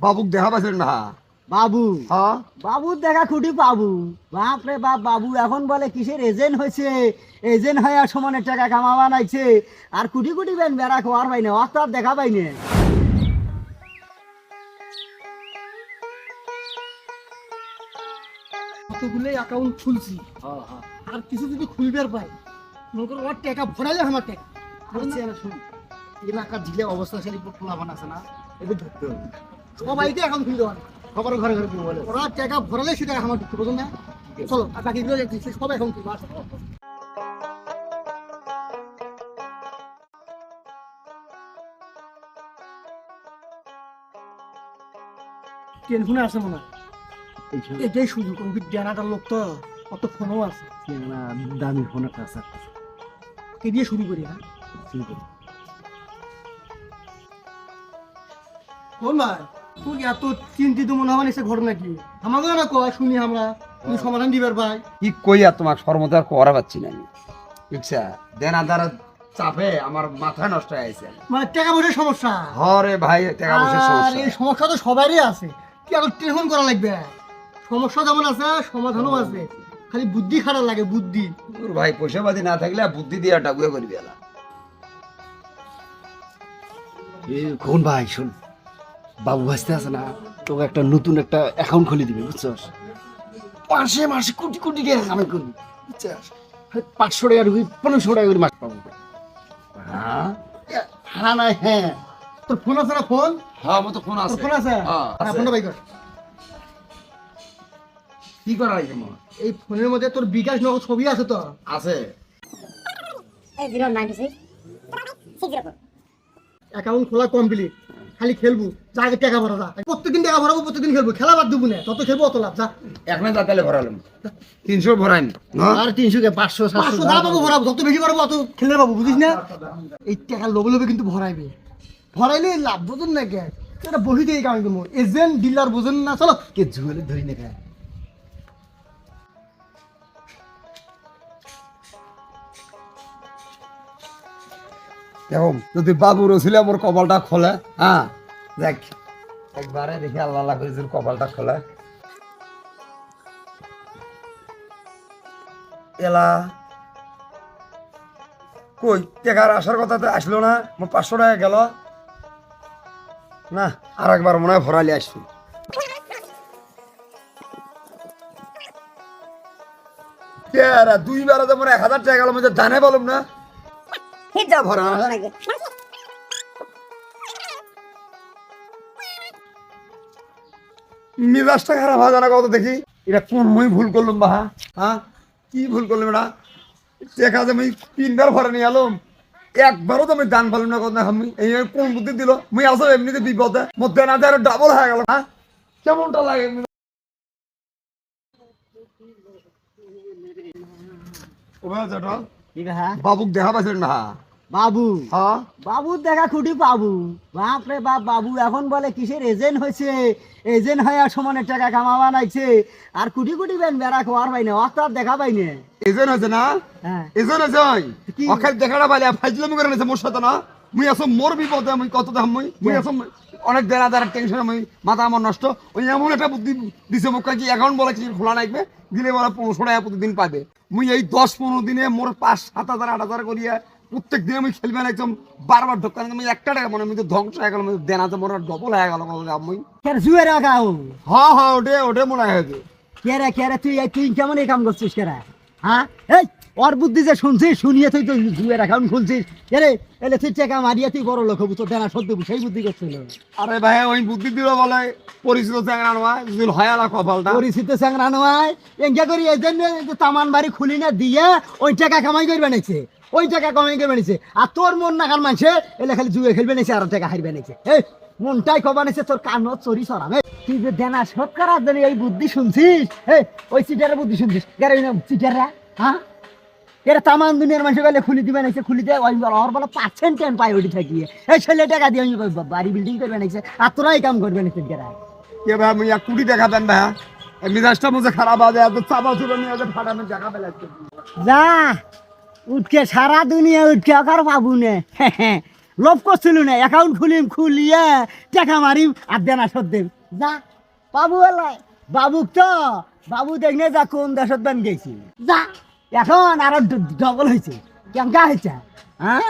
বাবুক দেখা পাইছেন না? বাবু হ্যাঁ বাবুর দেখা খুঁটি পাবু। বাপ রে বাপ, বাবু এখন বলে কিসের এজেন্ট হয়েছে, এজেন্ট হয়ে আর সমানে টাকা কামা বানাইছে, আর কুটি কুটি বেন বেড়া খোয়ার পাই না, অত আর দেখা পাই না। কতগুলো অ্যাকাউন্ট খুলছি, আর কিছু যদি খুলবার পাই মনে করো ওর টাকা ভরালে আমার টাকা এলাকার ঝিলে অবস্থাশালী পোলাপান আছে না, এদের ধরতে হবে। সবাইকে অ্যাকাউন্ট খুলতে পারে, সবার ঘরে ঘরে মোবাইল আছে। ওরা টাকা ভরালে সেটা আমার ঢুকতে বোঝেন না। চলো আর বাকিগুলো দেখছি সব অ্যাকাউন্ট খুলবো। আসো। টেলিফোনে আছে মনে হয়, এটাই সুযোগ। ডেনাটার লোক তো অত ফোনও আছে, দামি ফোন একটা আছে। কে দিয়ে শুরু করি। হ্যাঁ কোন ভাই, তুই এত চিন্তিত মনে হয় এসে ঘটনা কি? আমাকে না কয় শুনি, আমরা তুমি সমাধান দিবার ভাই। কি কই আর তোমার সর্বদা করা পাচ্ছি না আমি, বুঝছা? দেনাদার চাপে আমার মাথা নষ্ট হয়ে গেছে। মানে টাকা পয়সার সমস্যা। হরে ভাই, টাকা পয়সার আর সমস্যা। এই সমস্যা তো সবারই আছে, কি আর টেলিফোন করা লাগবে? সমস্যা যেমন আছে সমাধানও আছে, খালি বুদ্ধি খারাপ লাগে, বুদ্ধি। তোর ভাই পয়সা পাতি না থাকলে বুদ্ধি দিয়ে ডাকুয়ে করবি এলা। কোন ভাই শোন, বাবু ভাসতে আছে না, তোকে একটা নতুন একটা অ্যাকাউন্ট খুলে দিবে, বুঝছস? মাসে মাসে কোটি কোটি টাকা কামাই করবি, বুঝছস? 500 টাকা ঢুকি 1500 টাকা করে মাস পাবো। হ্যাঁ হ্যাঁ না হ্যাঁ, তোর ফোন আছে না? ফোন হ্যাঁ, আমার তো ফোন তোর আছে। ফোন আছে? হ্যাঁ, হ্যাঁ, আছে। ফোনটা বাই কর। কি করা লাগে মা? এই ফোনের মধ্যে তোর বিকাশ নগদ ছবি আছে তো? আছে। 096 অ্যাকাউন্ট খোলা কমপ্লিট, খালি খেলবো। যা আগে টাকা ভরা যা, প্রত্যেকদিন টাকা ভরাবো, প্রত্যেকদিন খেলবো। খেলা বাদ দেবো না, তত খেলবো অত লাভ। যা এখন তাহলে ভরালাম 300 ভরাইন না? আর 300 কে 500 500 700 যা পাবো ভরাবো, যত বেশি ভরাবো অত খেলে পাবো, বুঝিস না? এই টাকা লোভে লোভে কিন্তু ভরাইবে, ভরাইলে লাভ বোঝেন না কে? এটা বহি দিয়ে কামাই করবো, এজেন্ট ডিলার বোঝেন না। চলো কে ঝুলে ধরি না খায়। দেখো যদি বাবু রসিলে আমার কপালটা খোলে, হ্যাঁ দেখ একবারে দেখি আল্লাহ আল্লাহ করে যদি কপালটা খোলে। এলা কই টাকার আসার কথা তো আসলো না, আমার 500 টাকা গেল না। আর একবার মনে হয় ভরালি আসবি। দুইবার যেমন 1000 টাকা গেল, মধ্যে জানে বলুম না হিজা ভরা লাগে মিজাজটা খারাপ হয় জানা কত দেখি। এটা কোন মুই ভুল করলাম বাহা? হ্যাঁ কি ভুল করলাম? এটা দেখা যায় আমি 3বার ভরে নিয়ে এলাম, একবারও তো আমি দান পালাম না। কথা আমি এই কোন বুদ্ধি দিল? মুই আসো এমনিতে বিপদে মধ্যে না আরো ডাবল হয়ে গেল। হ্যাঁ কেমনটা লাগে? কি হ্যাঁ বাবুক দেখা পাইছেন না? বাবু হ্যাঁ বাবুর দেখা খুঁটি পাবু। বাপ রে বাপ, বাবু এখন বলে কিসের এজেন্ট হয়েছে, এজেন্ট হয়ে আর সমানে টাকা কামা বানাইছে, আর কুটি কুটি বেন বেড়া খোয়ার পাই না, অত আর দেখা পাই না। এজন আছে না? হ্যাঁ এজন আছে কি? অখাই দেখাটা পাইলে ফাইজলামি করে নিছে মোর সাথে না। মুই আসো মোর বিপদে, আমি কত দাম মুই আসো অনেক দেনাদার টেনশন, আমি মাথা আমার নষ্ট। ওই এমন একটা বুদ্ধি দিছে মোক কি অ্যাকাউন্ট বলে কিছু খোলা নাইবে, দিলে বলে 500 টাকা প্রতিদিন পাবে। মুই এই 10-15 দিনে মোর 5-7 হাজার 8 হাজার করিয়া প্রত্যেক দিন আমি খেলবে না, একদম বারবার ঢোকান। আমি একটা টাকা মনে আমি তো ধ্বংস হয়ে গেল, দেনাতে মোর ডবল হয়ে গেল। আমি কেন জুয়ে রাখাও? হ্যাঁ হ্যাঁ ওটে মনে হয়। কেরে কেরে তুই তুই কেমন এই কাম করছিস কেরা? হ্যাঁ এই ওর বুদ্ধি যে শুনছিস, শুনিয়ে তুই তো জুয়ের অ্যাকাউন্ট খুলছিস। এরে এলে তুই টাকা মারিয়া তুই বড় লোক হবু, তোর দেনা শোধ দেবো, সেই বুদ্ধি করছিল। আরে ভাই ওই বুদ্ধি দিল বলে পরিচিত চ্যাংরা নয়, যদি হয় আলা কপালটা। পরিচিত চ্যাংরা নয়, এঙ্গা করি এই জন্য তামান বাড়ি খুলি না দিয়ে ওই টাকা কামাই করবে নাইছে, ওই টাকা কামাই করবে নিছে। আর তোর মন নাকার মানুষে এলে খালি জুয়ে খেলবে নিছে আর টাকা হারবে নিছে। এই মনটাই কবা নিছে, তোর কানত চরি সরাবে। তুই যে দেনা শোধ করার জন্য এই বুদ্ধি শুনছিস, এই ওই চিটারের বুদ্ধি শুনছিস। কেরে চিটাররা হ্যাঁ এরা তামান দুনিয়ার মানুষ গেলে খুলি দিবে নাইছে, খুলি দিয়ে ওই ওর বলে 5% পাই ওটি থাকিয়ে এই ছেলে টাকা দিয়ে আমি বাড়ি বিল্ডিং করবে নাইছে, আর তোরা এই কাম করবে নাইছে। কেরা কে ভাই মুই 1 কোটি টাকা দেন ভাই, এই মিজাজটা মুঝে খারাপ আছে, এত চাপা চুলো নিয়ে যে ফাটানো জায়গা পেলাচ্ছে। যা উঠকে সারা দুনিয়া উঠকে আর পাবু নে। লোভ করছিল না অ্যাকাউন্ট খুলিয়ে টাকা মারিম আর দেনা শোধ দেব যা বাবু এলাই বাবুক তো বাবু দেখনে যা কোন দেশত বান গেছি যা এখন আরো ডবল হয়েছে কেমন হয়েছে হ্যাঁ